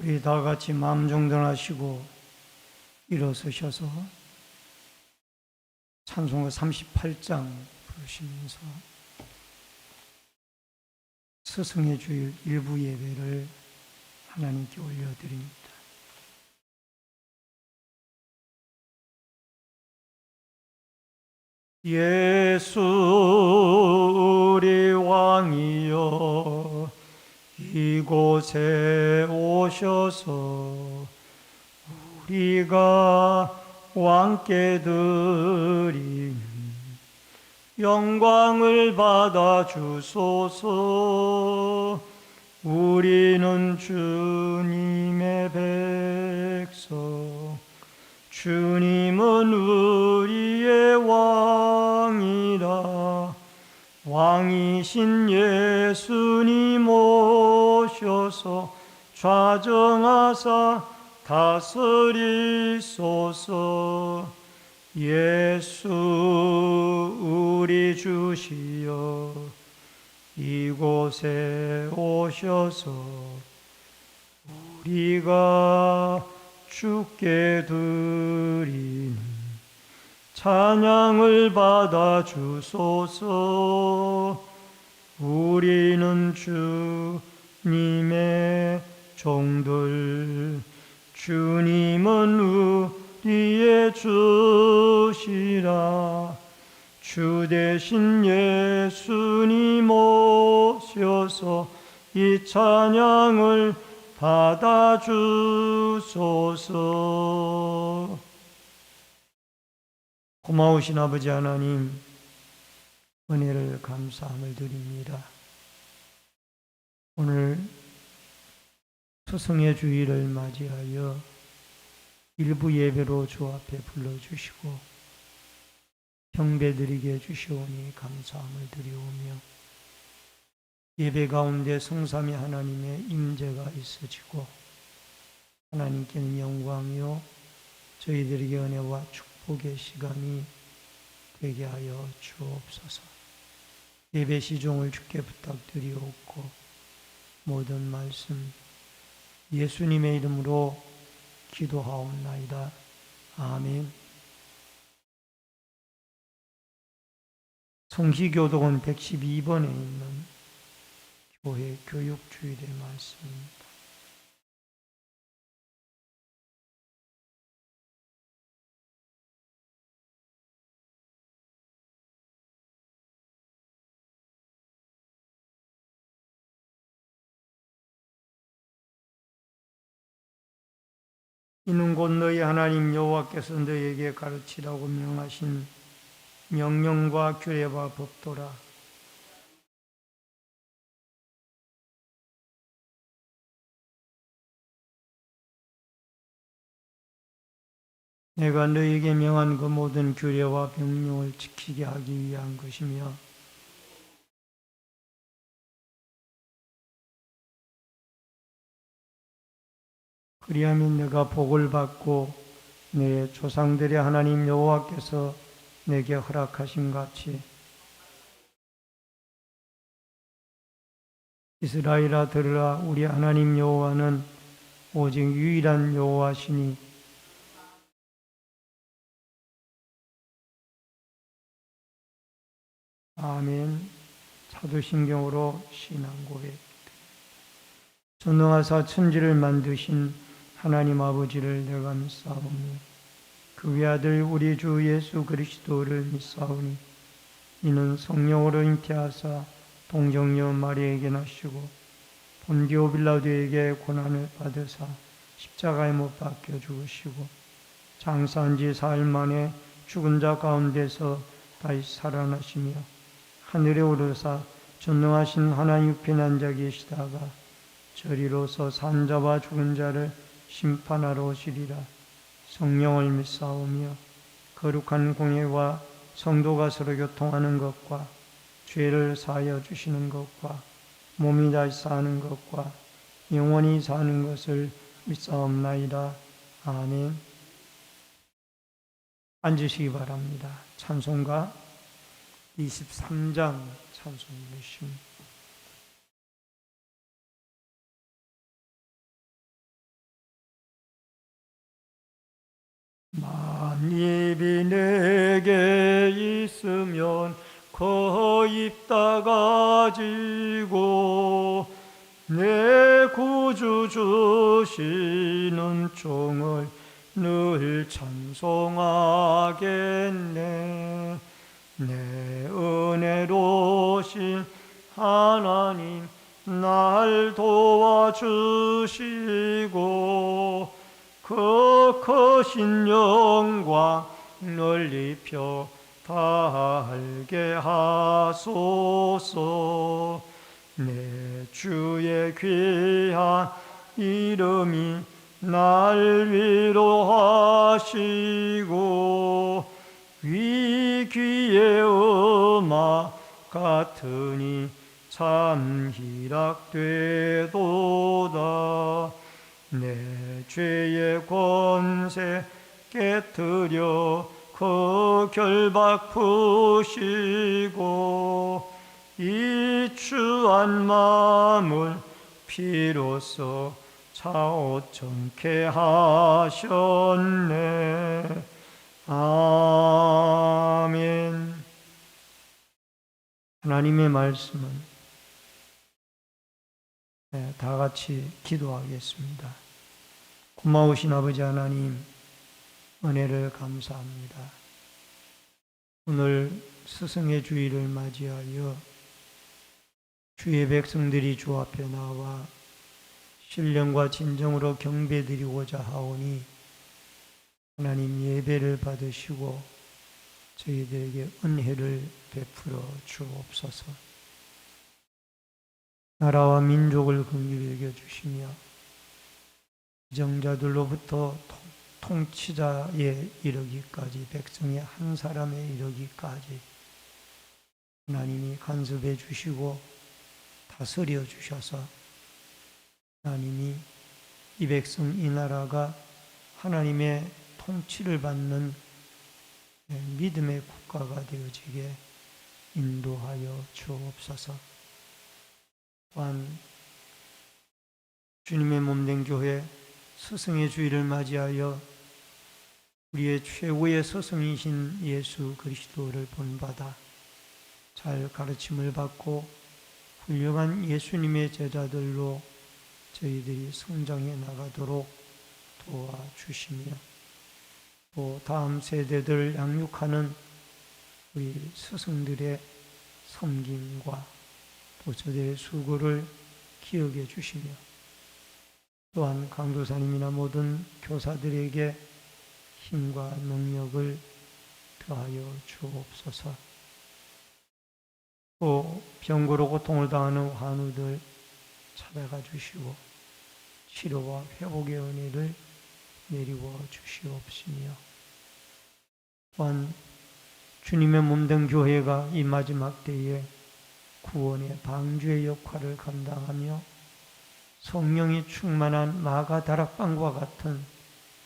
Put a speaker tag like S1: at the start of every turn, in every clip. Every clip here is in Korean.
S1: 우리 다 같이 마음 정돈하시고 일어서셔서 찬송가 38장 부르시면서 스승의 주일 일부 예배를 하나님께 올려드립니다. 예수 우리 왕이여 이곳에 오셔서 우리가 왕께 드리는 영광을 받아 주소서. 우리는 주님의 백성, 주님은 우리의 왕이라. 왕이신 예수님 오셔서 좌정하사 다스리소서. 예수 우리 주시여 이곳에 오셔서 우리가 주께 드리는 찬양을 받아 주소서. 우리는 주님의 종들, 주님은 우리의 주시라. 주 대신 예수님 오셔서 이 찬양을 받아 주소서. 고마우신 아버지 하나님, 은혜를 감사함을 드립니다. 오늘 스승의 주일을 맞이하여 일부 예배로 주 앞에 불러주시고 경배드리게 해주시오니 감사함을 드리오며, 예배 가운데 성삼위 하나님의 임재가 있어지고 하나님께는 영광이요 저희들에게 은혜와 축복의 시간이 되게 하여 주옵소서. 예배 시종을 주께 부탁드리옵고 모든 말씀 예수님의 이름으로 기도하옵나이다. 아멘. 성시교독은 112번에 있는 교회 교육주일의 말씀입니다. 이는 곧 너희 하나님 여호와께서 너희에게 가르치라고 명하신 명령과 규례와 법도라. 내가 너희에게 명한 그 모든 규례와 명령을 지키게 하기 위한 것이며, 그리하면 내가 복을 받고 내 조상들의 하나님 여호와께서 내게 허락하신 같이 이스라엘아 들으라. 우리 하나님 여호와는 오직 유일한 여호와시니 아멘. 사도신경으로 신앙 고백. 전능하사 천지를 만드신 하나님 아버지를 내가 믿사오니 그 외아들 우리 주 예수 그리스도를 믿사오니 이는 성령으로 잉태하사 동정녀 마리아에게 나시고 본디오 빌라도에게 고난을 받으사 십자가에 못 박혀 죽으시고 장사한 지 사흘 만에 죽은 자 가운데서 다시 살아나시며 하늘에 오르사 전능하신 하나님 옆에 앉아 계시다가 저리로서 산 자와 죽은 자를 심판하러 오시리라. 성령을 믿사오며 거룩한 공예와 성도가 서로 교통하는 것과 죄를 사하여 주시는 것과 몸이 다시 사는 것과 영원히 사는 것을 믿사옵나이다. 아멘. 앉으시기 바랍니다. 찬송가 23장 찬송 부르십니다. 한 입이 내게 있으면 그 입 다 가지고 내 구주 주시는 종을 늘 찬송하겠네. 내 은혜로신 하나님 날 도와주시고 그 크신 영광 널리 펴 달게 하소서. 내 주의 귀한 이름이 날 위로하시고 위기의 음악 같으니 참 희락되도다. 내 죄의 권세 깨뜨려 그 결박 푸시고 이 추한 마음을 피로써 차오청케 하셨네. 아멘. 하나님의 말씀은 다 같이 기도하겠습니다. 고마우신 아버지 하나님, 은혜를 감사합니다. 오늘 스승의 주일을 맞이하여 주의 백성들이 주 앞에 나와 신령과 진정으로 경배드리고자 하오니 하나님 예배를 받으시고 저희들에게 은혜를 베풀어 주옵소서. 나라와 민족을 긍휼히 여겨주시며 정자들로부터 통치자에 이르기까지 백성의 한 사람에 이르기까지 하나님이 간섭해 주시고 다스려 주셔서 하나님이 이 백성 이 나라가 하나님의 통치를 받는 믿음의 국가가 되어지게 인도하여 주옵소서. 또한 주님의 몸된 교회 스승의 주일을 맞이하여 우리의 최고의 스승이신 예수 그리스도를 본받아 잘 가르침을 받고 훌륭한 예수님의 제자들로 저희들이 성장해 나가도록 도와주시며 또 다음 세대들을 양육하는 우리 스승들의 섬김과 또 저들의 수고를 기억해 주시며 또한 강도사님이나 모든 교사들에게 힘과 능력을 더하여 주옵소서. 또 병고로 고통을 당하는 환우들 찾아가 주시고 치료와 회복의 은혜를 내리워 주시옵시며 또한 주님의 몸된 교회가 이 마지막 때에 구원의 방주의 역할을 감당하며 성령이 충만한 마가 다락방과 같은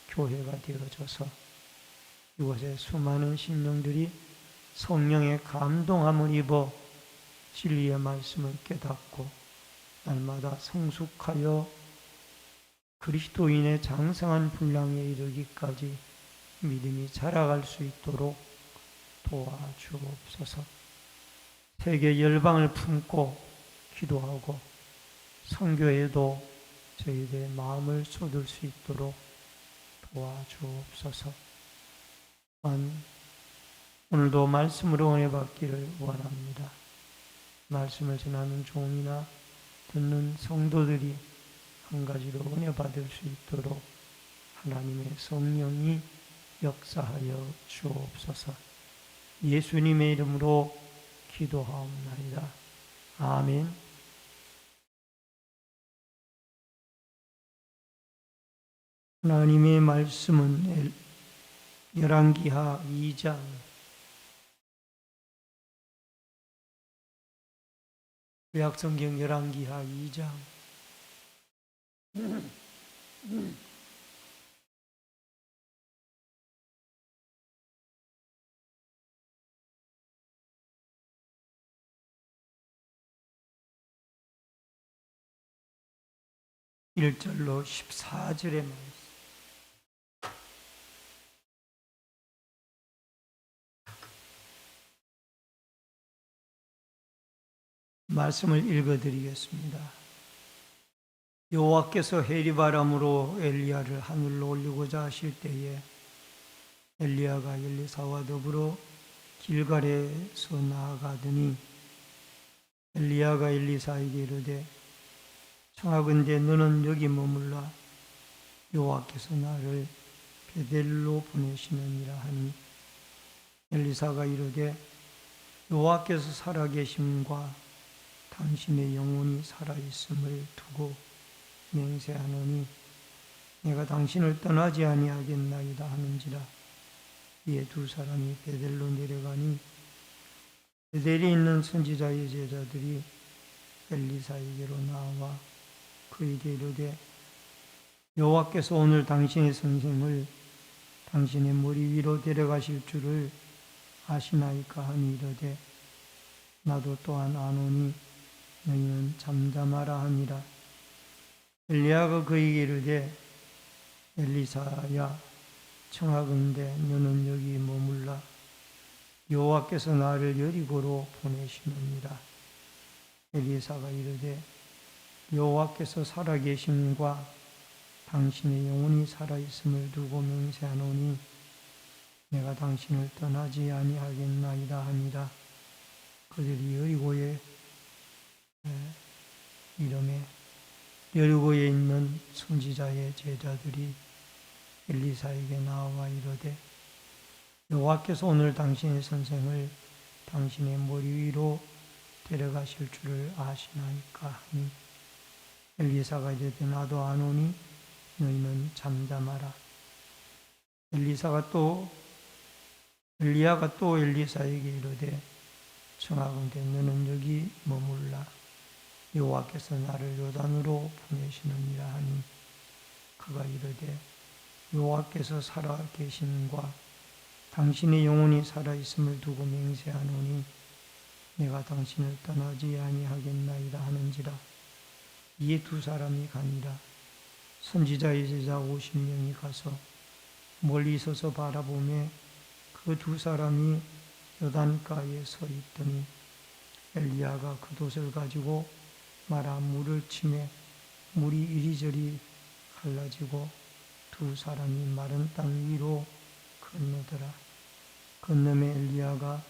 S1: 교회가 되어져서 이곳에 수많은 심령들이 성령의 감동함을 입어 진리의 말씀을 깨닫고 날마다 성숙하여 그리스도인의 장성한 분량에 이르기까지 믿음이 자라갈 수 있도록 도와주옵소서. 세계 열방을 품고 기도하고 선교에도 저희들의 마음을 쏟을 수 있도록 도와주옵소서. 또한 오늘도 말씀으로 은혜 받기를 원합니다. 말씀을 전하는 종이나 듣는 성도들이 한 가지로 은혜 받을 수 있도록 하나님의 성령이 역사하여 주옵소서. 예수님의 이름으로 기도하옵나이다. 아멘. 하나님의 말씀은 열왕기하 2장 구약성경 열왕기하 2장 1절로 14절의 말씀. 말씀을 읽어드리겠습니다. 여호와께서 해리바람으로 엘리야를 하늘로 올리고자 하실 때에 엘리야가 엘리사와 더불어 길갈에서 나아가더니 엘리야가 엘리사에게 이르되 청하건대 너는 여기 머물라 여호와께서 나를 베델로 보내시느니라 하니 엘리사가 이르되 여호와께서 살아계심과 당신의 영혼이 살아있음을 두고 맹세하노니 내가 당신을 떠나지 아니하겠나이다 하는지라. 이에 두 사람이 베델로 내려가니 베델에 있는 선지자의 제자들이 엘리사에게로 나와 그에게 이르되 여호와께서 오늘 당신의 선생을 당신의 머리 위로 데려가실 줄을 아시나이까 하니 이르되 나도 또한 아노니 너희는 잠잠하라 하니라. 엘리야가 그에게 이르되 엘리사야 청하건대 너는 여기 머물라 여호와께서 나를 여리고로 보내시느니라. 엘리사가 이르되 여호와께서 살아계심과 당신의 영혼이 살아있음을 두고 맹세하노니 내가 당신을 떠나지 아니하겠나이다 하니라. 그들이 여리고에 이름에 여리고에 있는 선지자의 제자들이 엘리사에게 나와 이르되 여호와께서 오늘 당신의 선생을 당신의 머리 위로 데려가실 줄을 아시나이까 하니 엘리사가 이르되 나도 아노니 너희는 잠잠하라. 엘리야가 또 엘리사에게 이르되 청하건대 너는 여기 머물라 여호와께서 나를 요단으로 보내시느니라 하니 그가 이르되 여호와께서 살아계심과 당신의 영혼이 살아있음을 두고 맹세하노니 내가 당신을 떠나지 아니하겠나이다 하는지라. 이에 두 사람이 가니라. 선지자의 제자 50명이 가서 멀리 서서 바라보매 그 두 사람이 요단가에 서 있더니 엘리야가 겉옷을 가지고 말아 물을 치매 물이 이리저리 갈라지고 두 사람이 마른 땅 위로 건너더라. 건너매 엘리야가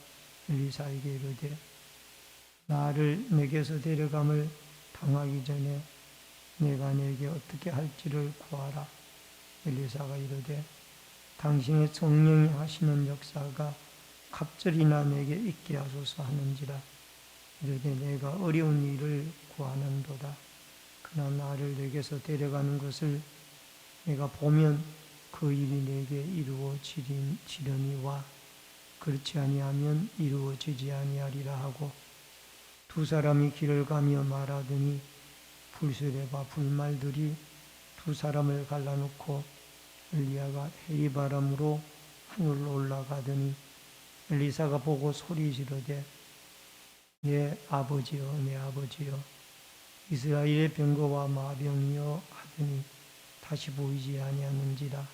S1: 엘리사에게 이르되 나를 내게서 데려감을 당하기 전에 내가 내게 어떻게 할지를 구하라. 엘리사가 이르되 당신의 성령이 하시는 역사가 갑절이나 내게 있게 하소서 하는지라. 이르되 내가 어려운 일을 구하는도다. 그러나 나를 내게서 데려가는 것을 내가 보면 그 일이 내게 이루어지려니와 그렇지 아니하면 이루어지지 아니하리라 하고 두 사람이 길을 가며 말하더니 불수레와 불말들이 두 사람을 갈라놓고 엘리야가 해리바람으로 하늘로 올라가더니 엘리사가 보고 소리 지르되 내 아버지여 내 아버지여 이스라엘의 병거와 마병이여 하더니 다시 보이지 아니하는지라.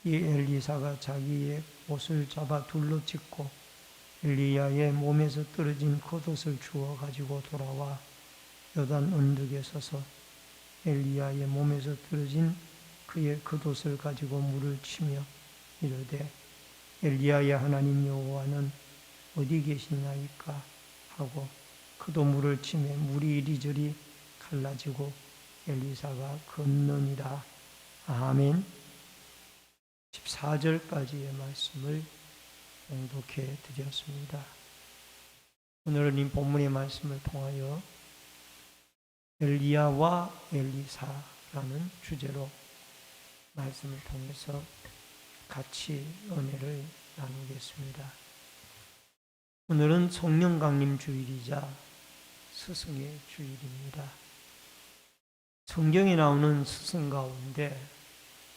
S1: 이 엘리사가 자기의 옷을 잡아 둘러 찢고 엘리야의 몸에서 떨어진 겉옷을 주워 가지고 돌아와 요단 언덕에 서서 엘리야의 몸에서 떨어진 그의 겉옷을 가지고 물을 치며 이르되 엘리야의 하나님 여호와는 어디 계시나이까 하고 그도 물을 치매 물이 이리저리 갈라지고 엘리사가 건너니라. 아멘. 14절까지의 말씀을 봉독해 드렸습니다. 오늘은 이 본문의 말씀을 통하여 엘리야와 엘리사라는 주제로 말씀을 통해서 같이 은혜를 나누겠습니다. 오늘은 성령 강림 주일이자 스승의 주일입니다. 성경에 나오는 스승 가운데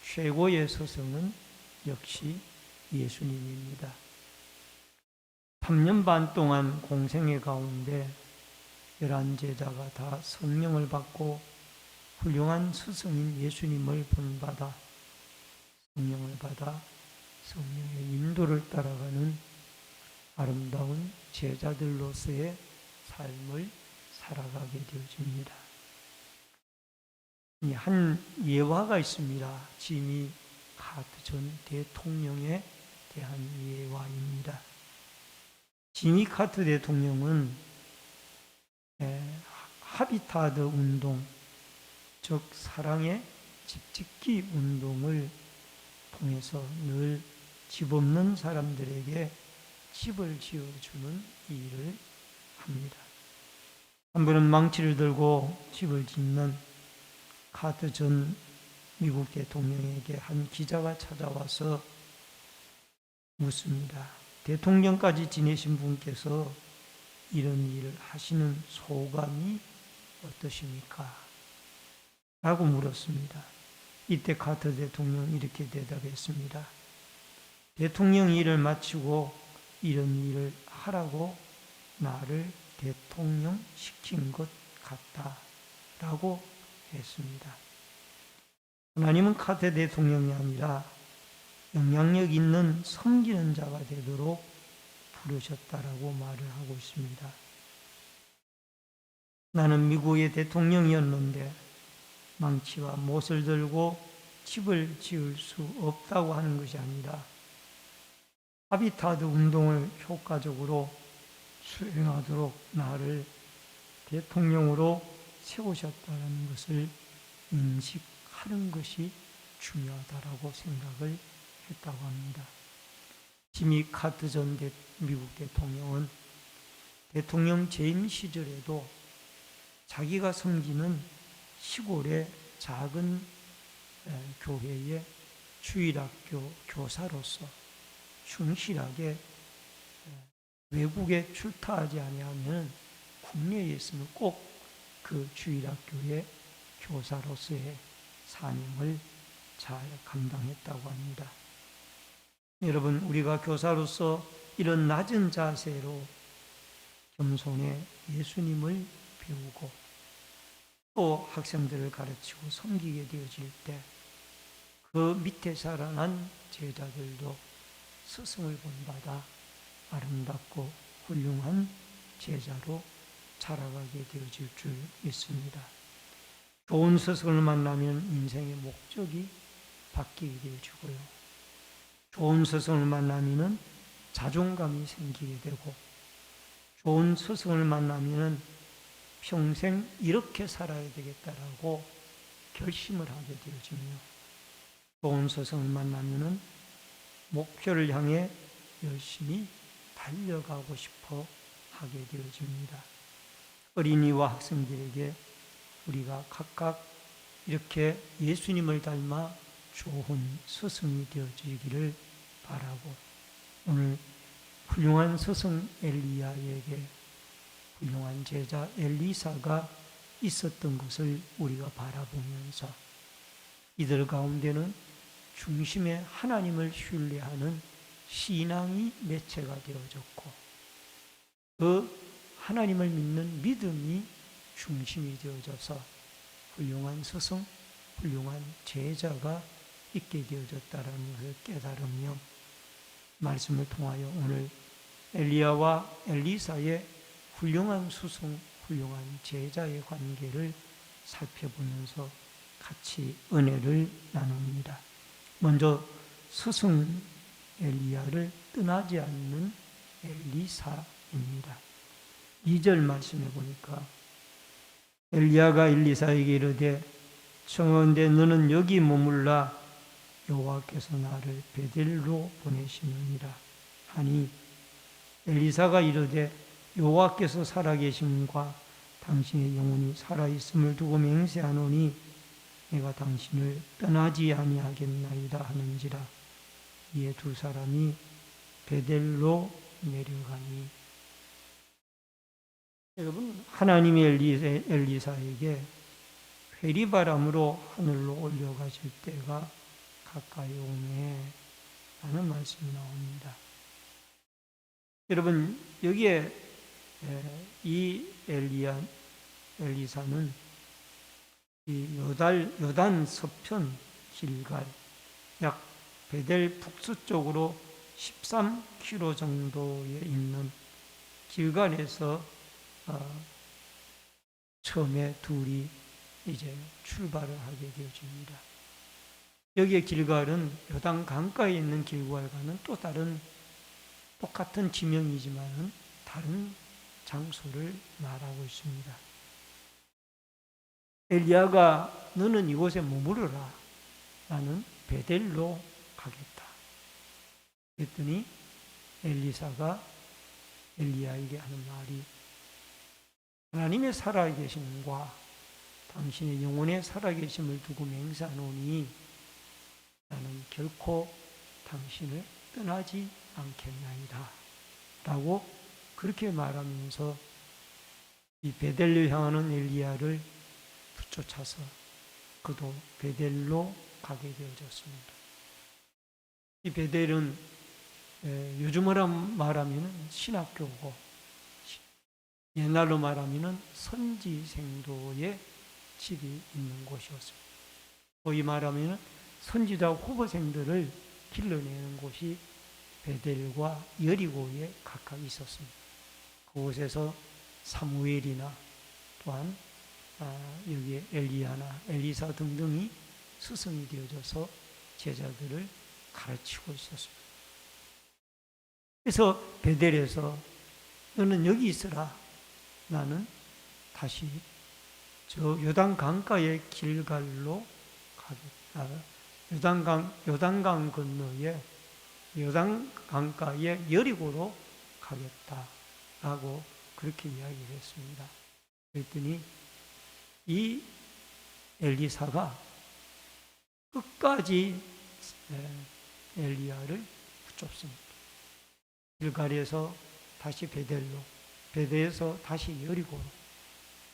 S1: 최고의 스승은 역시 예수님입니다. 3년 반 동안 공생애 가운데 11제자가 다 성령을 받고 훌륭한 스승인 예수님을 본받아 성령을 받아 성령의 인도를 따라가는 아름다운 제자들로서의 삶을 살아가게 되어집니다. 한 예화가 있습니다. 지미 카터 전 대통령에 대한 예화입니다. 지미 카터 대통령은 하비타드 운동, 즉 사랑의 집짓기 운동을 통해서 늘 집 없는 사람들에게 집을 지어주는 일을 합니다. 한 번은 망치를 들고 집을 짓는 카터 전 미국 대통령에게 한 기자가 찾아와서 묻습니다. 대통령까지 지내신 분께서 이런 일을 하시는 소감이 어떠십니까? 라고 물었습니다. 이때 카터 대통령이 이렇게 대답했습니다. 대통령 일을 마치고 이런 일을 하라고 나를 대통령 시킨 것 같다 라고 했습니다. 하나님은 카터 대통령이 아니라 영향력 있는 섬기는 자가 되도록 부르셨다라고 말을 하고 있습니다. 나는 미국의 대통령이었는데 망치와 못을 들고 집을 지을 수 없다고 하는 것이 아니라 하비타드 운동을 효과적으로 수행하도록 나를 대통령으로 세우셨다는 것을 인식하는 것이 중요하다라고 생각을 했다고 합니다. 지미 카터 전 미국 대통령은 대통령 재임 시절에도 자기가 섬기는 시골의 작은 교회의 주일학교 교사로서 충실하게 외국에 출타하지 아니하면 국내에 있으면 꼭 그 주일학교의 교사로서의 사명을 잘 감당했다고 합니다. 여러분, 우리가 교사로서 이런 낮은 자세로 겸손에 예수님을 배우고 또 학생들을 가르치고 섬기게 되어질 때 그 밑에 자라난 제자들도 스승을 본받아 아름답고 훌륭한 제자로 자라가게 되어질 줄 믿습니다. 좋은 스승을 만나면 인생의 목적이 바뀌게 되어지고요. 좋은 스승을 만나면 자존감이 생기게 되고, 좋은 스승을 만나면 평생 이렇게 살아야 되겠다라고 결심을 하게 되어지며, 좋은 스승을 만나면 목표를 향해 열심히 달려가고 싶어 하게 되어집니다. 어린이와 학생들에게 우리가 각각 이렇게 예수님을 닮아 좋은 스승이 되어지기를 바라고, 오늘 훌륭한 스승 엘리야에게 훌륭한 제자 엘리사가 있었던 것을 우리가 바라보면서 이들 가운데는 중심에 하나님을 신뢰하는 신앙이 매체가 되어졌고, 그 하나님을 믿는 믿음이 중심이 되어져서 훌륭한 스승, 훌륭한 제자가 있게 되어졌다는 것을 깨달으며, 말씀을 통하여 오늘 엘리야와 엘리사의 훌륭한 스승, 훌륭한 제자의 관계를 살펴보면서 같이 은혜를 나눕니다. 먼저 스승 엘리야를 떠나지 않는 엘리사입니다. 2절 말씀해 보니까 엘리야가 엘리사에게 이르되 청하건대 너는 여기 머물라 여호와께서 나를 베델로 보내시느니라 하니, 엘리사가 이르되 여호와께서 살아계심과 당신의 영혼이 살아있음을 두고 맹세하노니 내가 당신을 떠나지 아니하겠나이다 하는지라. 이에 두 사람이 베델로 내려가니. 여러분, 하나님이 엘리사에게 회리바람으로 하늘로 올려가실 때가 가까이 오네 라는 말씀이 나옵니다. 여러분, 여기에 이 엘리사는 이 요단 서편 길갈, 약 베델 북서쪽으로 13km 정도에 있는 길갈에서 처음에 둘이 이제 출발을 하게 되어집니다. 여기에 길갈은 요단 강가에 있는 길갈과는 또 다른 똑같은 지명이지만 다른 장소를 말하고 있습니다. 엘리야가 너는 이곳에 머무르라. 나는 베델로 가겠다. 그랬더니 엘리사가 엘리야에게 하는 말이 하나님의 살아계심과 당신의 영혼의 살아계심을 두고 맹세하노니 나는 결코 당신을 떠나지 않겠나이다. 라고 그렇게 말하면서 이 베델로 향하는 엘리야를 붙여차서 그도 베델로 가게 되어졌습니다. 이 베델은 요즘으로 말하면 신학교고 옛날로 말하면 선지생도의 집이 있는 곳이었습니다. 거의 말하면 선지자 후보생들을 길러내는 곳이 베델과 여리고에 각각 있었습니다. 그곳에서 사무엘이나 또한 여기에 엘리야나 엘리사 등등이 스승이 되어져서 제자들을 가르치고 있었습니다. 그래서 베델에서 너는 여기 있으라. 나는 다시 저 요단 강가의 길갈로 가겠다. 요단강 건너에 요단 강가의 여리고로 가겠다라고 그렇게 이야기를 했습니다. 그랬더니 이 엘리사가 끝까지 엘리야를 붙잡습니다. 길갈에서 다시 베델로, 베델에서 다시 여리고로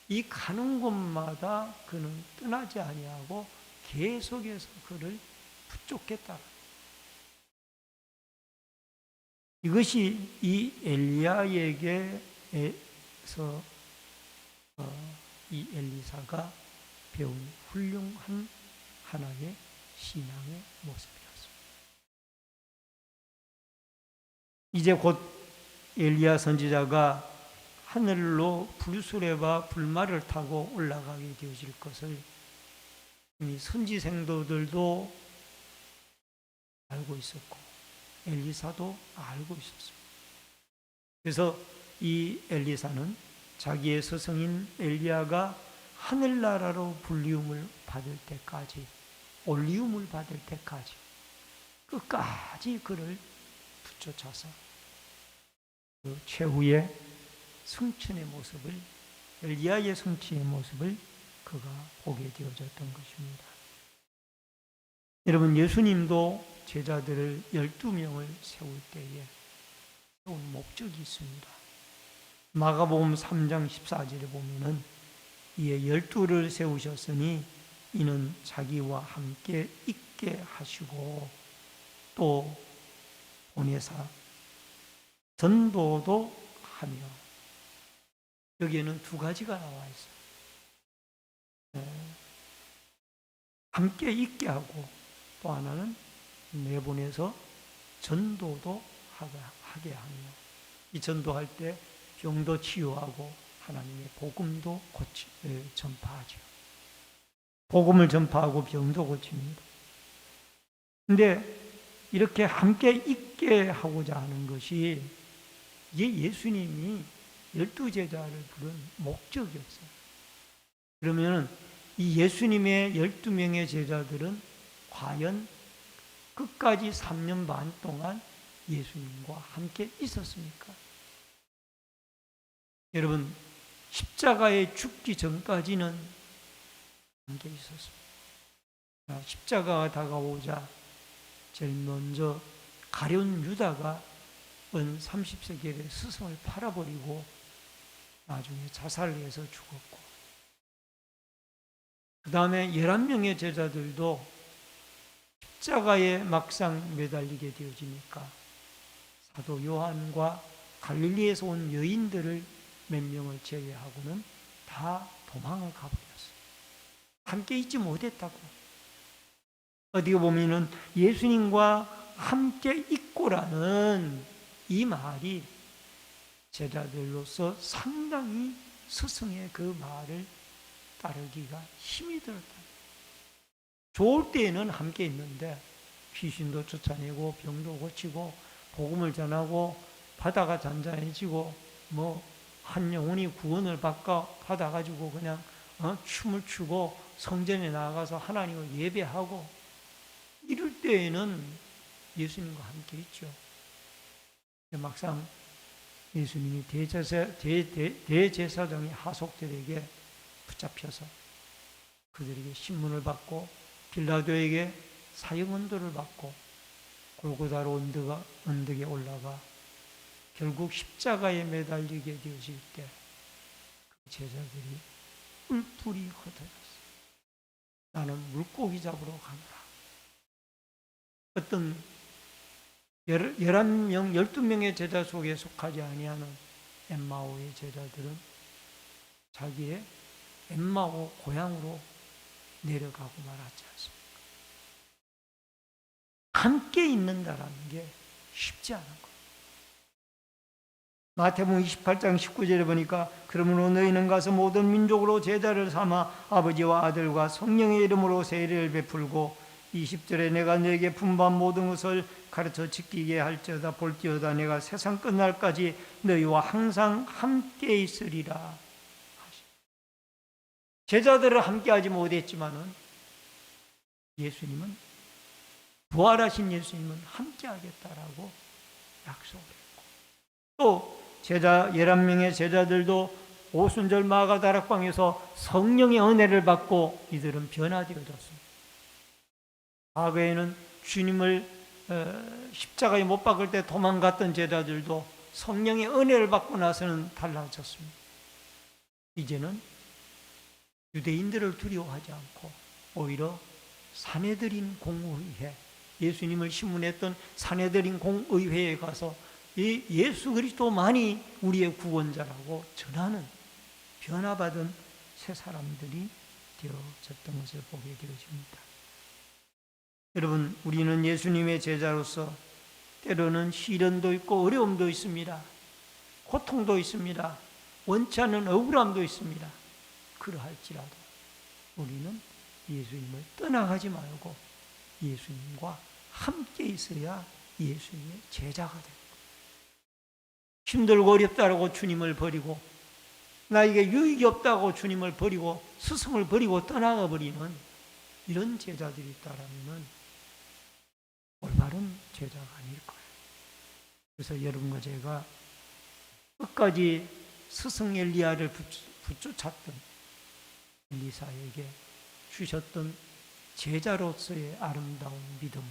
S1: 이 가는 곳마다 그는 떠나지 아니하고 계속해서 그를 붙잡겠다. 이것이 이 엘리야에게서 이 엘리사가 배운 훌륭한 하나의 신앙의 모습이었습니다. 이제 곧 엘리야 선지자가 하늘로 불수레와 불말을 타고 올라가게 되어질 것을 이미 선지생도들도 알고 있었고 엘리사도 알고 있었습니다. 그래서 이 엘리사는 자기의 스승인 엘리야가 하늘나라로 불리움을 받을 때까지, 올리움을 받을 때까지 끝까지 그를 붙여차서 그 최후의 승천의 모습을, 엘리야의 승천의 모습을 그가 보게 되어졌던 것입니다. 여러분, 예수님도 제자들을 12명을 세울 때에 세운 목적이 있습니다. 마가복음 3장 14절에 보면은 이에 12를 세우셨으니 이는 자기와 함께 있게 하시고 또 보내사 전도도 하며, 여기에는 두 가지가 나와 있어요. 함께 있게 하고 또 하나는 내보내서 전도도 하게 하며, 이 전도할 때 병도 치유하고 하나님의 복음도 전파하죠. 복음을 전파하고 병도 고칩니다. 그런데 이렇게 함께 있게 하고자 하는 것이 예수님이 12제자를 부른 목적이었어요. 그러면 이 예수님의 12명의 제자들은 과연 끝까지 3년 반 동안 예수님과 함께 있었습니까? 여러분, 십자가에 죽기 전까지는 함께 있었습니다. 십자가가 다가오자 제일 먼저 가룟 유다가 은 30세겔의 스승을 팔아버리고 나중에 자살을 해서 죽었고, 그 다음에 11명의 제자들도 십자가에 막상 매달리게 되어지니까 사도 요한과 갈릴리에서 온 여인들을 몇 명을 제외하고는 다 도망을 가버렸어요. 함께 있지 못했다고. 어디가 보면은 예수님과 함께 있고라는 이 말이 제자들로서 상당히 스승의 그 말을 따르기가 힘이 들었다. 좋을 때에는 함께 있는데 귀신도 쫓아내고 병도 고치고 복음을 전하고 바다가 잔잔해지고 한 영혼이 구원을 받아가지고 그냥 춤을 추고 성전에 나가서 하나님을 예배하고 이럴 때에는 예수님과 함께 있죠. 막상 예수님이 대제사장의 하속들에게 붙잡혀서 그들에게 신문을 받고 빌라도에게 사형언도를 받고 골고다로 언덕에 올라가 결국 십자가에 매달리게 되어질 때 그 제자들이 뿔뿔이 흩어졌어요. 나는 물고기 잡으러 가노라. 어떤 11명, 12명의 제자 속에 속하지 아니하는 엠마오의 제자들은 자기의 엠마오 고향으로 내려가고 말았지 않습니까? 함께 있는다라는 게 쉽지 않은 거예요. 마태복음 28장 19절에 보니까 그러므로 너희는 가서 모든 민족으로 제자를 삼아 아버지와 아들과 성령의 이름으로 세례를 베풀고 20절에 내가 너에게 분반 모든 것을 가르쳐 지키게 할지어다 볼지어다 내가 세상 끝날까지 너희와 항상 함께 있으리라. 제자들을 함께하지 못했지만은 예수님은 부활하신 예수님은 함께하겠다라고 약속을 했고 또 제자 11명의 제자들도 오순절 마가다락방에서 성령의 은혜를 받고 이들은 변화되어졌습니다. 과거에는 주님을 십자가에 못 박을 때 도망갔던 제자들도 성령의 은혜를 받고 나서는 달라졌습니다. 이제는 유대인들을 두려워하지 않고 오히려 사내들인 공의회, 예수님을 신문했던 사내들인 공의회에 가서 예수 그리스도만이 우리의 구원자라고 전하는 변화받은 새 사람들이 되어졌던 것을 보게 되어집니다. 여러분, 우리는 예수님의 제자로서 때로는 시련도 있고 어려움도 있습니다. 고통도 있습니다. 원치 않는 억울함도 있습니다. 그러할지라도 우리는 예수님을 떠나가지 말고 예수님과 함께 있어야 예수님의 제자가 됩니다. 힘들고 어렵다고 주님을 버리고 나에게 유익이 없다고 주님을 버리고 스승을 버리고 떠나가 버리는 이런 제자들이 있다라면 올바른 제자가 아닐 거예요. 그래서 여러분과 제가 끝까지 스승 엘리야를 붙쫓았던 엘리사에게 주셨던 제자로서의 아름다운 믿음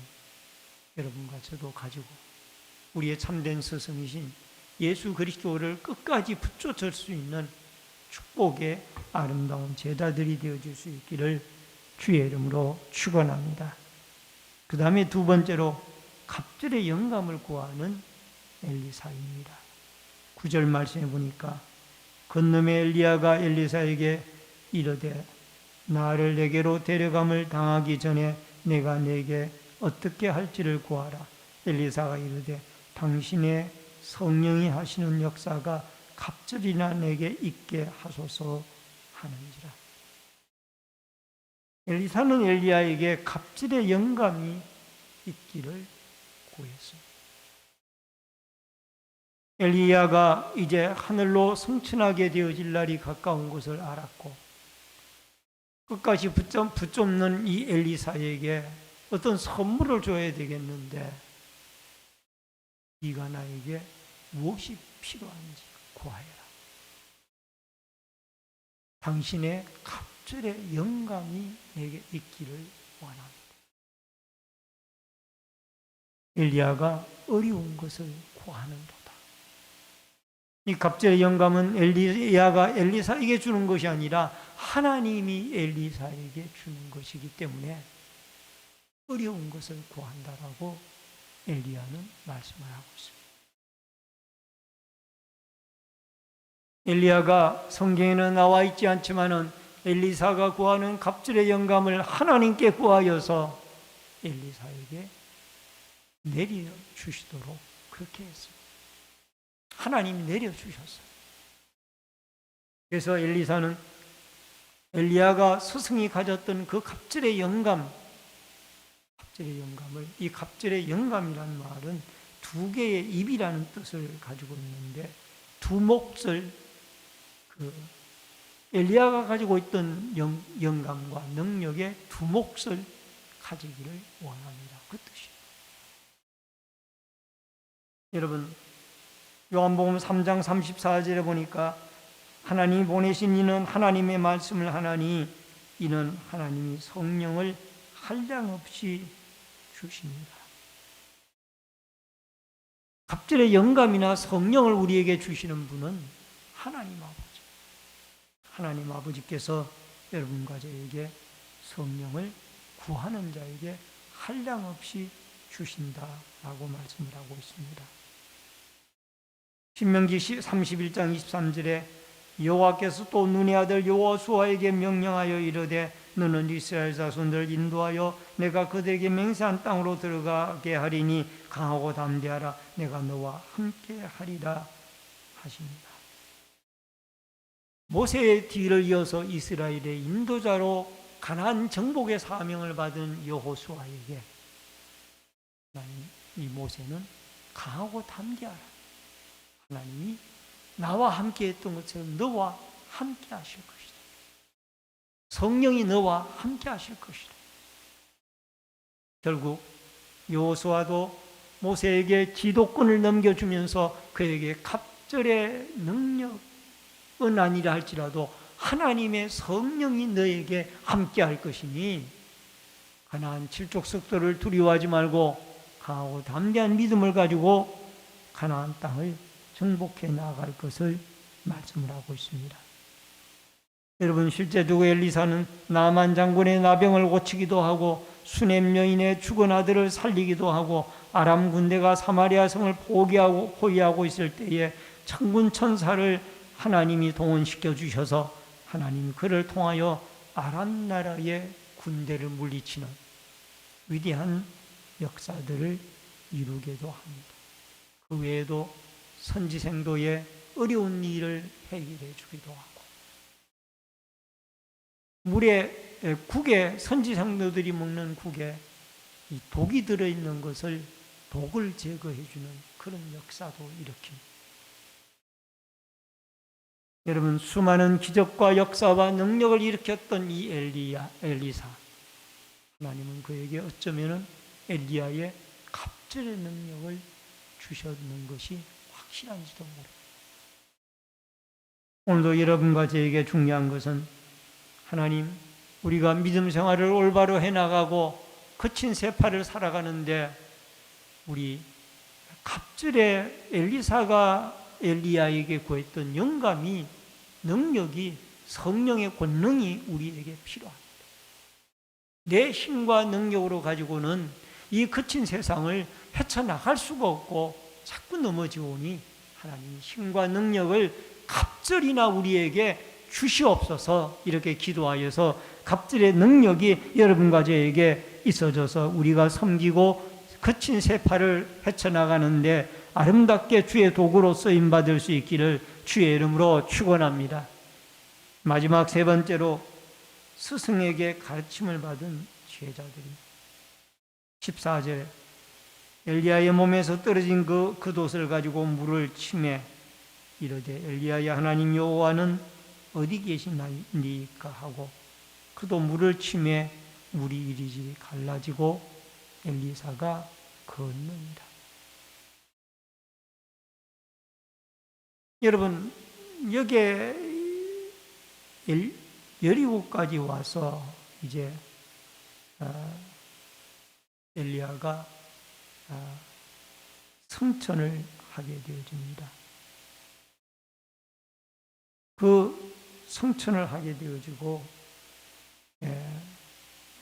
S1: 여러분과 저도 가지고 우리의 참된 스승이신 예수 그리스도를 끝까지 붙쫓을 수 있는 축복의 아름다운 제자들이 되어줄 수 있기를 주의 이름으로 축원합니다. 그 다음에 두 번째로 갑절의 영감을 구하는 엘리사입니다. 9절 말씀해 보니까 건너의 엘리야가 엘리사에게 이르되 나를 내게로 데려감을 당하기 전에 내가 내게 어떻게 할지를 구하라. 엘리사가 이르되 당신의 성령이 하시는 역사가 갑절이나 내게 있게 하소서 하는지라. 엘리사는 엘리야에게 갑절의 영감이 있기를 구했습니다. 엘리야가 이제 하늘로 승천하게 되어질 날이 가까운 것을 알았고 끝까지 붙잡는 이 엘리사에게 어떤 선물을 줘야 되겠는데 네가 나에게 무엇이 필요한지 구하여라. 당신의 갑절의 영감이 내게 있기를 원합니다. 엘리야가 어려운 것을 구하는도다. 이 갑절의 영감은 엘리야가 엘리사에게 주는 것이 아니라 하나님이 엘리사에게 주는 것이기 때문에 어려운 것을 구한다라고 엘리야는 말씀을 하고 있습니다. 엘리야가 성경에는 나와 있지 않지만은 엘리사가 구하는 갑절의 영감을 하나님께 구하여서 엘리사에게 내려주시도록 그렇게 했습니다. 하나님이 내려주셨어요. 그래서 엘리사는 엘리야가 스승이 가졌던 그 갑절의 영감을, 이 갑절의 영감이라는 말은 두 개의 입이라는 뜻을 가지고 있는데, 두 몫을, 엘리야가 가지고 있던 영감과 능력의 두 몫을 가지기를 원합니다. 그 뜻이에요. 여러분, 요한복음 3장 34절에 보니까 하나님이 보내신 이는 하나님의 말씀을 하나니 이는 하나님이 성령을 한량없이 주십니다. 갑절의 영감이나 성령을 우리에게 주시는 분은 하나님 아버지. 하나님 아버지께서 여러분과 저에게 성령을 구하는 자에게 한량없이 주신다라고 말씀을 하고 있습니다. 신명기 31장 23절에 여호와께서 또 눈의 아들 여호수아에게 명령하여 이르되 너는 이스라엘 자손들을 인도하여 내가 그들에게 맹세한 땅으로 들어가게 하리니 강하고 담대하라 내가 너와 함께 하리라 하십니다. 모세의 뒤를 이어서 이스라엘의 인도자로 가나안 정복의 사명을 받은 여호수아에게 이 모세는 강하고 담대하라. 하나님이 나와 함께 했던 것처럼 너와 함께 하실 것이다. 성령이 너와 함께 하실 것이다. 결국 여호수아도 모세에게 지도권을 넘겨주면서 그에게 갑절의 능력은 아니라 할지라도 하나님의 성령이 너에게 함께 할 것이니 가나안 칠족 석도를 두려워하지 말고 강하고 담대한 믿음을 가지고 가나안 땅을 정복해 나아갈 것을 말씀을 하고 있습니다. 여러분, 실제로 엘리사는 나만 장군의 나병을 고치기도 하고 수넴 여인의 죽은 아들을 살리기도 하고 아람 군대가 사마리아 성을 포위하고 있을 때에 천군 천사를 하나님이 동원시켜 주셔서 하나님이 그를 통하여 아람 나라의 군대를 물리치는 위대한 역사들을 이루기도 합니다. 그 외에도 선지생도의 어려운 일을 해결해 주기도 하고 국에 선지생도들이 먹는 국에 이 독이 들어있는 것을 독을 제거해 주는 그런 역사도 일으킵니다. 여러분, 수많은 기적과 역사와 능력을 일으켰던 이 엘리사, 하나님은 그에게 어쩌면은 엘리야의 갑절의 능력을 주셨는 것이 확실한지도 모릅니다. 오늘도 여러분과 저에게 중요한 것은 하나님, 우리가 믿음 생활을 올바로 해나가고 거친 세파를 살아가는데 우리 갑절의 엘리사가 엘리야에게 구했던 영감이, 능력이, 성령의 권능이 우리에게 필요합니다. 내 힘과 능력으로 가지고는 이 거친 세상을 헤쳐나갈 수가 없고 자꾸 넘어지오니 하나님 힘과 능력을 갑절이나 우리에게 주시옵소서. 이렇게 기도하여서 갑절의 능력이 여러분과 저에게 있어져서 우리가 섬기고 거친 세파를 헤쳐나가는데 아름답게 주의 도구로 쓰임받을 수 있기를 주의 이름으로 축원합니다. 마지막 세 번째로 스승에게 가르침을 받은 제자들이 14절 엘리야의 몸에서 떨어진 그 돛을 가지고 물을 치매 이르되 엘리야의 하나님 여호와는 어디 계시나이까 하고 그도 물을 치매 물이 이리저리 갈라지고 엘리사가 건너니라. 여러분, 여기에 여리고까지 와서 이제 엘리야가 성천을 하게 되어집니다. 그 성천을 하게 되어지고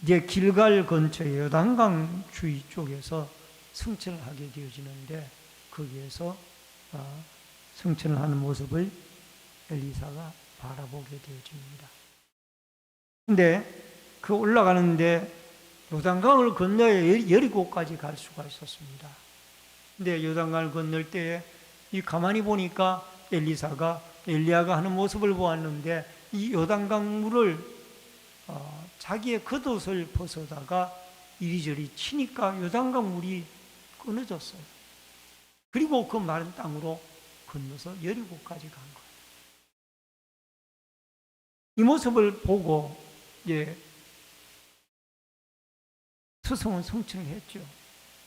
S1: 이제 길갈 근처에 요단강 주위 쪽에서 성천을 하게 되어지는데 거기에서 성천을 하는 모습을 엘리사가 바라보게 되어집니다. 근데 그 올라가는데 요단강을 건너야 여리고까지 갈 수가 있었습니다. 근데 요단강을 건널 때에 이 가만히 보니까 엘리야가 하는 모습을 보았는데 이 요단강 물을 자기의 겉옷을 벗어다가 이리저리 치니까 요단강 물이 끊어졌어요. 그리고 그 마른 땅으로 건너서 여리고까지 간 거예요. 이 모습을 보고 스승은 성취를 했죠.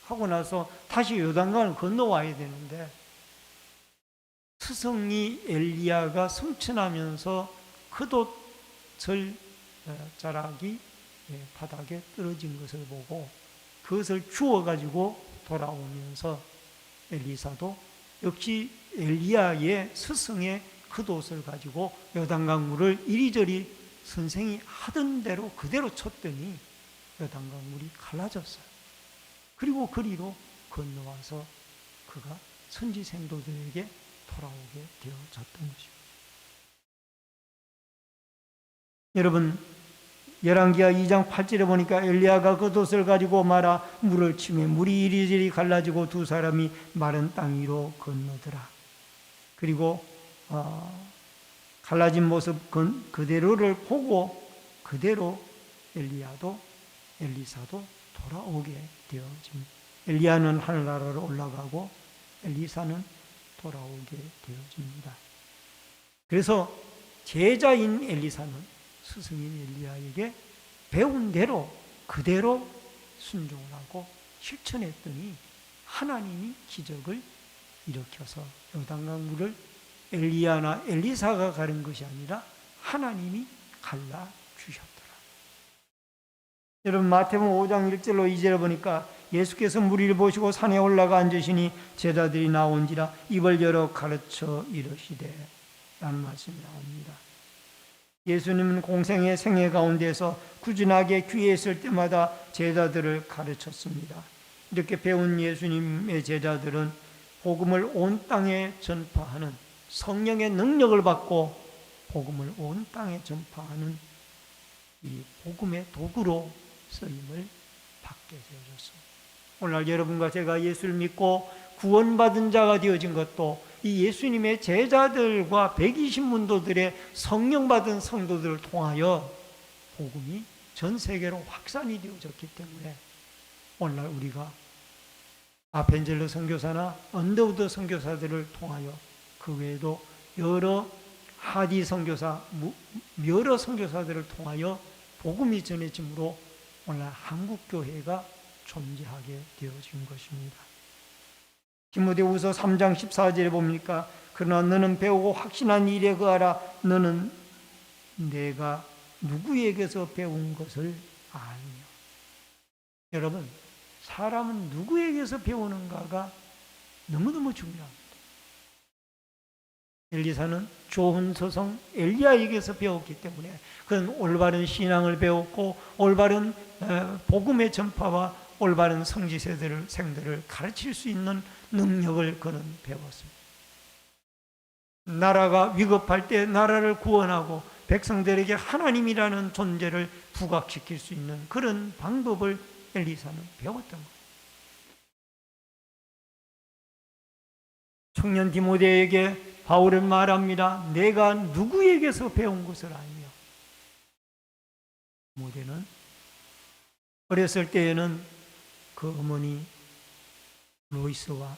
S1: 하고 나서 다시 요단강을 건너와야 되는데 스승이 엘리야가 성취하면서 겉옷을 자락이 바닥에 떨어진 것을 보고 그것을 주워가지고 돌아오면서 엘리사도 역시 엘리야의 스승의 겉옷을 가지고 요단강 물을 이리저리 선생이 하던 대로 그대로 쳤더니 요단강 물이 갈라졌어요. 그리고 그리로 건너와서 그가 선지 생도들에게 돌아오게 되어졌던 것입니다. 여러분, 열왕기하 2장 8절에 보니까 엘리야가 겉옷을 가지고 말아 물을 치매 물이 이리저리 갈라지고 두 사람이 마른 땅 위로 건너더라. 그리고 갈라진 모습 그대로를 보고 그대로 엘리사도 돌아오게 되어집니다. 엘리야는 하늘나라로 올라가고 엘리사는 돌아오게 되어집니다. 그래서 제자인 엘리사는 스승인 엘리야에게 배운 대로 그대로 순종을 하고 실천했더니 하나님이 기적을 일으켜서 요단강 물을 엘리야나 엘리사가 가른 것이 아니라 하나님이 갈라 주셨더라. 여러분, 마태복음 5장 1절로 2절을 보니까 예수께서 무리를 보시고 산에 올라가 앉으시니 제자들이 나온지라 입을 열어 가르쳐 이르시되 라는 말씀이 나옵니다. 예수님은 공생의 생애 가운데서 꾸준하게 귀에 있을 때마다 제자들을 가르쳤습니다. 이렇게 배운 예수님의 제자들은 복음을 온 땅에 전파하는 성령의 능력을 받고 복음을 온 땅에 전파하는 이 복음의 도구로 쓰임을 받게 되어졌습니다. 오늘 여러분과 제가 예수를 믿고 구원받은 자가 되어진 것도 이 예수님의 제자들과 120문도들의 성령받은 성도들을 통하여 복음이 전 세계로 확산이 되어졌기 때문에 오늘날 우리가 아펜젤러 선교사나 언더우드 선교사들을 통하여 그 외에도 여러 하디 선교사, 여러 선교사들을 통하여 복음이 전해짐으로 오늘날 한국교회가 존재하게 되어진 것입니다. 디모데후서 3장 14절에 보니까 그러나 너는 배우고 확신한 일에 거하라. 너는 내가 누구에게서 배운 것을 알며. 여러분, 사람은 누구에게서 배우는가가 너무너무 중요합니다. 엘리사는 좋은 스승 엘리야에게서 배웠기 때문에 그는 올바른 신앙을 배웠고 올바른 복음의 전파와 올바른 생들을 가르칠 수 있는 능력을 그는 배웠습니다. 나라가 위급할 때 나라를 구원하고 백성들에게 하나님이라는 존재를 부각시킬 수 있는 그런 방법을 엘리사는 배웠던 거예요. 청년 디모데에게 바울은 말합니다. 내가 누구에게서 배운 것을 알며. 디모데는 어렸을 때에는 그 어머니 로이스와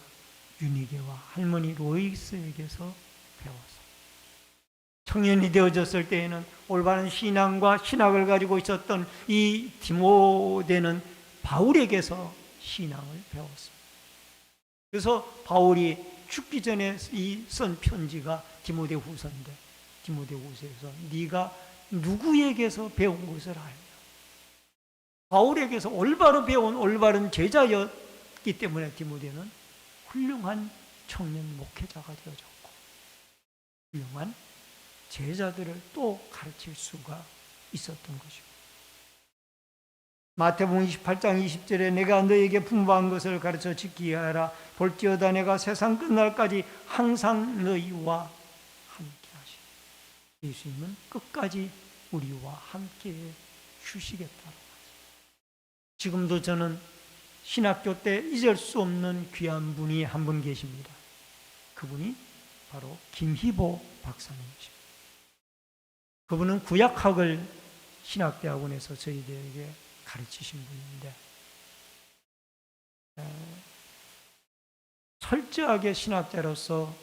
S1: 유니게와 할머니 로이스에게서 배웠어. 청년이 되어졌을 때에는 올바른 신앙과 신학을 가지고 있었던 이 디모데는 바울에게서 신앙을 배웠습니다. 그래서 바울이 죽기 전에 쓴 편지가 디모데후서인데 디모데후서에서 네가 누구에게서 배운 것을 알며. 바울에게서 올바로 배운 올바른 제자였기 때문에 디모데는 훌륭한 청년 목회자가 되어졌고 훌륭한 제자들을 또 가르칠 수가 있었던 것입니다. 마태복음 28장 20절에 내가 너에게 분부한 것을 가르쳐 지키게 하라. 볼지어다 내가 세상 끝날까지 항상 너희와 함께 하시리. 예수님은 끝까지 우리와 함께 주시겠다고. 지금도 저는 신학교 때 잊을 수 없는 귀한 분이 한 분 계십니다. 그분이 바로 김희보 박사님이십니다. 그분은 구약학을 신학대학원에서 저희들에게 가르치신 분인데 철저하게 신학자로서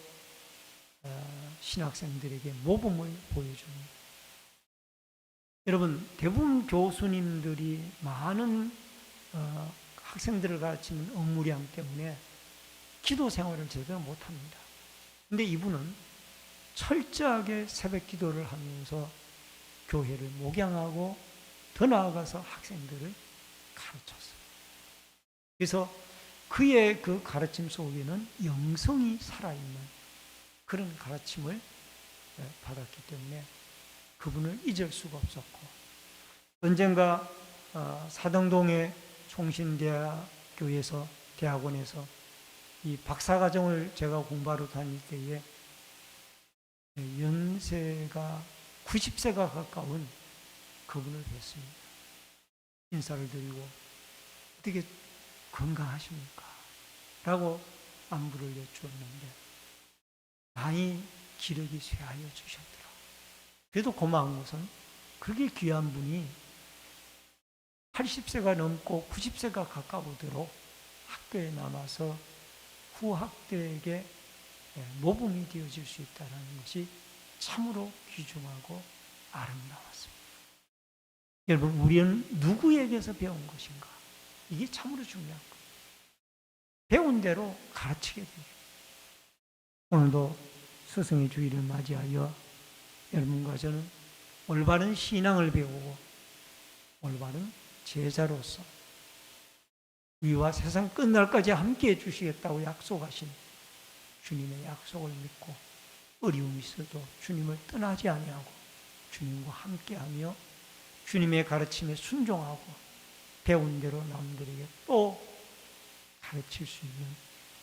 S1: 신학생들에게 모범을 보여줍니다. 여러분, 대부분 교수님들이 많은 학생들을 가르치는 업무량 때문에 기도 생활을 제대로 못합니다. 근데 이분은 철저하게 새벽 기도를 하면서 교회를 목양하고 더 나아가서 학생들을 가르쳤어요. 그래서 그의 그 가르침 속에는 영성이 살아있는 그런 가르침을 받았기 때문에 그분을 잊을 수가 없었고, 언젠가 사등동의 총신대학교에서 대학원에서 이 박사과정을 제가 공부하러 다닐 때에 연세가 90세가 가까운 그분을 뵀습니다. 인사를 드리고 어떻게 건강하십니까? 라고 안부를 여쭈었는데 많이 기력이 쇠하여 주셨더라. 그래도 고마운 것은 그렇게 귀한 분이 80세가 넘고 90세가 가까우도록 학교에 남아서 후학들에게 모범이 되어질 수 있다는 것이 참으로 귀중하고 아름다웠습니다. 여러분, 우리는 누구에게서 배운 것인가? 이게 참으로 중요한 거예요. 배운 대로 가르치게 돼요. 오늘도 스승의 주일을 맞이하여 여러분과 저는 올바른 신앙을 배우고 올바른 제자로서 위와 세상 끝날까지 함께해 주시겠다고 약속하신 주님의 약속을 믿고 어려움이 있어도 주님을 떠나지 아니하고 주님과 함께하며 주님의 가르침에 순종하고 배운 대로 남들에게 또 가르칠 수 있는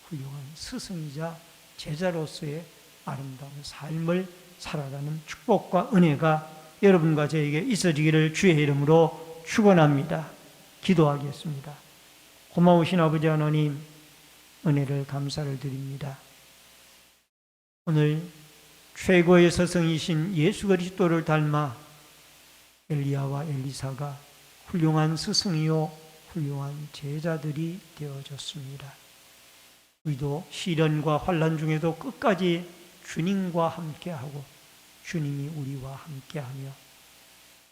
S1: 훌륭한 스승이자 제자로서의 아름다운 삶을 살아가는 축복과 은혜가 여러분과 저에게 있어지기를 주의 이름으로 축원합니다. 기도하겠습니다. 고마우신 아버지 하나님, 은혜를 감사를 드립니다. 오늘 최고의 스승이신 예수 그리스도를 닮아 엘리야와 엘리사가 훌륭한 스승이요 훌륭한 제자들이 되어졌습니다. 우리도 시련과 환난 중에도 끝까지 주님과 함께하고 주님이 우리와 함께하며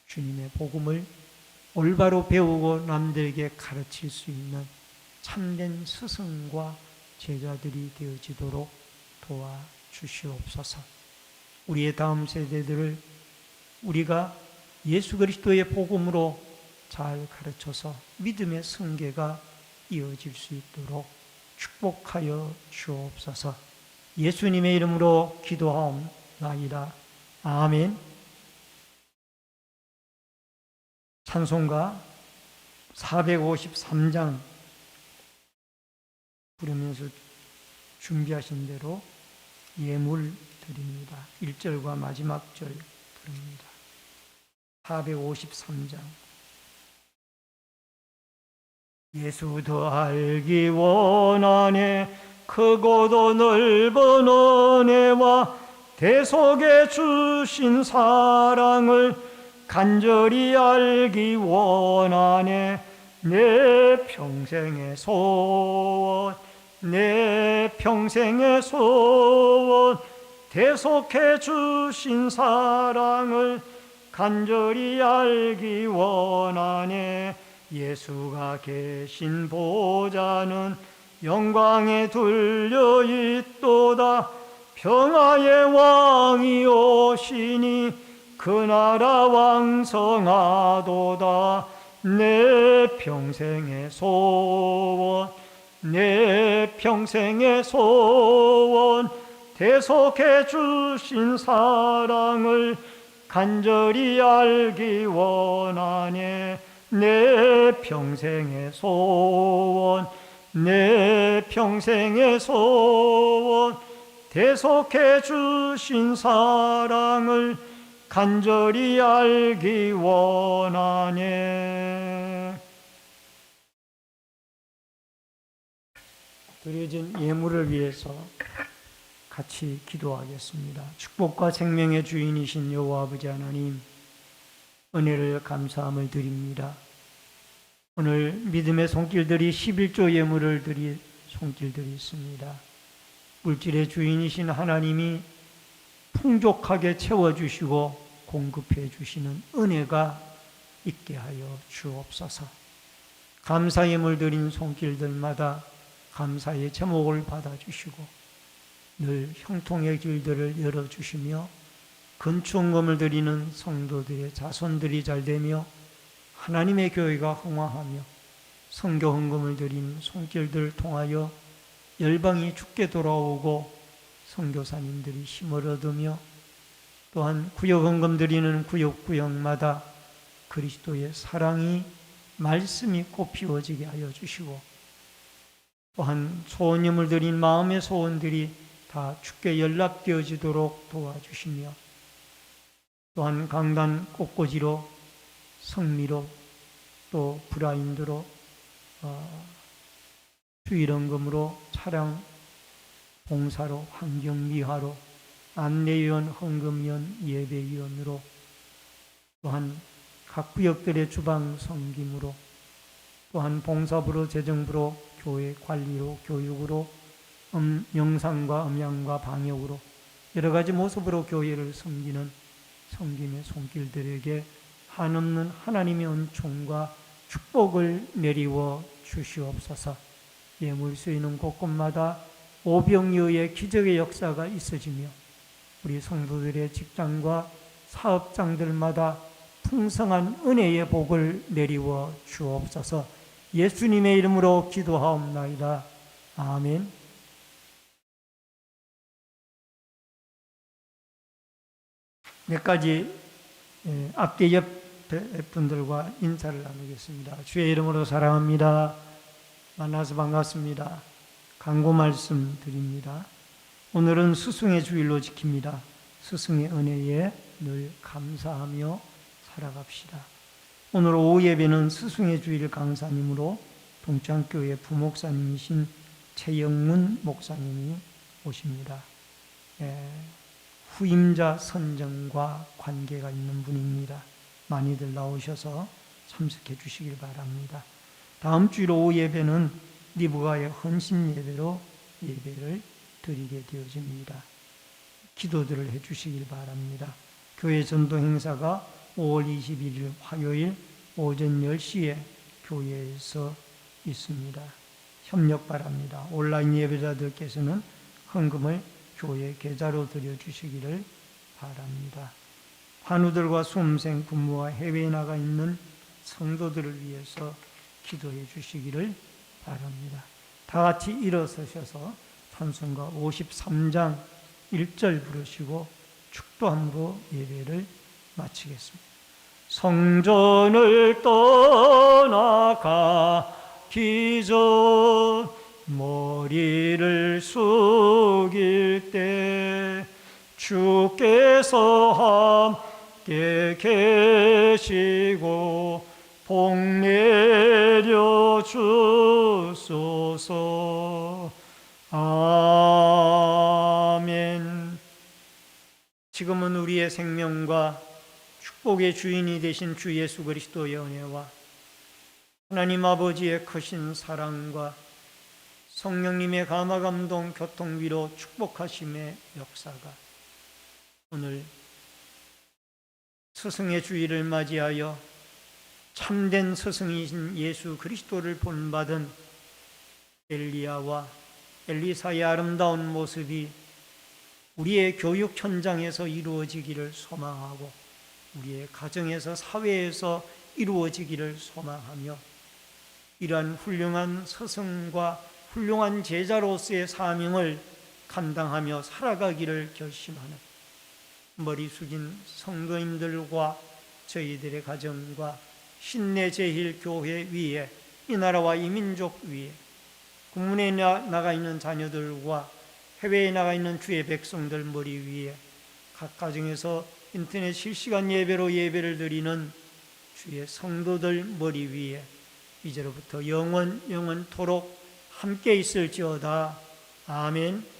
S1: 주님의 복음을 올바로 배우고 남들에게 가르칠 수 있는 참된 스승과 제자들이 되어지도록 도와주시옵소서. 우리의 다음 세대들을 우리가 예수 그리스도의 복음으로 잘 가르쳐서 믿음의 승계가 이어질 수 있도록 축복하여 주옵소서. 예수님의 이름으로 기도하옵나이다. 아멘. 찬송가 453장 부르면서 준비하신 대로 예물 드립니다. 1절과 마지막 절 부릅니다. 453장. 예수 더 알기 원하네. 크고도 넓은 은혜와 대속에 주신 사랑을 간절히 알기 원하네. 내 평생의 소원, 내 평생의 소원, 대속해 주신 사랑을 간절히 알기 원하네. 예수가 계신 보좌는 영광에 둘려 있도다. 평화의 왕이 오시니 그 나라 왕성하도다. 내 평생의 소원, 내 평생의 소원, 대속해 주신 사랑을 간절히 알기 원하네. 내 평생의 소원, 내 평생의 소원, 대속해 주신 사랑을 간절히 알기 원하네. 드려진 예물을 위해서 같이 기도하겠습니다. 축복과 생명의 주인이신 여호와 아버지 하나님, 은혜를 감사함을 드립니다. 오늘 믿음의 손길들이 11조 예물을 드릴 손길들이 있습니다. 물질의 주인이신 하나님이 풍족하게 채워주시고 공급해 주시는 은혜가 있게 하여 주옵소서. 감사의 물 드린 손길들마다 감사의 제목을 받아주시고 늘 형통의 길들을 열어주시며 근충금을 드리는 성도들의 자손들이 잘되며 하나님의 교회가 흥왕하며 선교 헌금을 드린 손길들 통하여 열방이 주께 돌아오고 선교사님들이 힘을 얻으며 또한 구역 헌금 드리는 구역마다 그리스도의 사랑이 말씀이 꽃피워지게 하여 주시고 또한 소원임을 드린 마음의 소원들이 다 주께 연락되어지도록 도와주시며 또한 강단 꽃꽂이로 성미로 또 브라인드로 주일헌금으로 차량 봉사로 환경미화로 안내위원 헌금위원 예배위원으로 또한 각 구역들의 주방 섬김으로 또한 봉사부로 재정부로 교회 관리로 교육으로 영상과 음향과 방역으로 여러 가지 모습으로 교회를 섬기는 섬김의 손길들에게 한없는 하나님의 은총과 축복을 내리워 주시옵소서. 예물 쓰이는 곳곳마다 오병이어의 기적의 역사가 있어지며 우리 성도들의 직장과 사업장들마다 풍성한 은혜의 복을 내리워 주옵소서. 예수님의 이름으로 기도하옵나이다. 아멘. 몇 가지 앞뒤 옆에 분들과 인사를 나누겠습니다. 주의 이름으로 사랑합니다. 만나서 반갑습니다. 강구 말씀 드립니다. 오늘은 스승의 주일로 지킵니다. 스승의 은혜에 늘 감사하며 살아갑시다. 오늘 오후 예배는 스승의 주일 강사님으로 동창교회 부목사님이신 최영문 목사님이 오십니다. 후임자 선정과 관계가 있는 분입니다. 많이들 나오셔서 참석해 주시길 바랍니다. 다음 주일 오후 예배는 리브가의 헌신 예배로 예배를 드리게 되어집니다. 기도들을 해 주시길 바랍니다. 교회 전도 행사가 5월 21일 화요일 오전 10시에 교회에서 있습니다. 협력 바랍니다. 온라인 예배자들께서는 헌금을 교회 계좌로 드려주시기를 바랍니다. 환우들과 수험생, 군무와 해외에 나가 있는 성도들을 위해서 기도해 주시기를 바랍니다. 다 같이 일어서셔서 찬송가 53장 1절 부르시고 축도함으로 예배를 마치겠습니다. 성전을 떠나가기 전 머리를 숙일 때 주께서 함께 계시고 복 내려 주소서. 아멘. 지금은 우리의 생명과 축복의 주인이 되신 주 예수 그리스도의 은혜와 하나님 아버지의 크신 사랑과 성령님의 감화감동 교통위로 축복하심의 역사가 오늘 스승의 주일을 맞이하여 참된 스승이신 예수 그리스도를 본받은 엘리야와 엘리사의 아름다운 모습이 우리의 교육 현장에서 이루어지기를 소망하고 우리의 가정에서 사회에서 이루어지기를 소망하며 이러한 훌륭한 스승과 훌륭한 제자로서의 사명을 감당하며 살아가기를 결심하는 머리 숙인 성도님들과 저희들의 가정과 신내 제일 교회 위에 이 나라와 이 민족 위에 국문에 나가 있는 자녀들과 해외에 나가 있는 주의 백성들 머리 위에 각 가정에서 인터넷 실시간 예배로 예배를 드리는 주의 성도들 머리 위에 이제로부터 영원토록 함께 있을지어다. 아멘.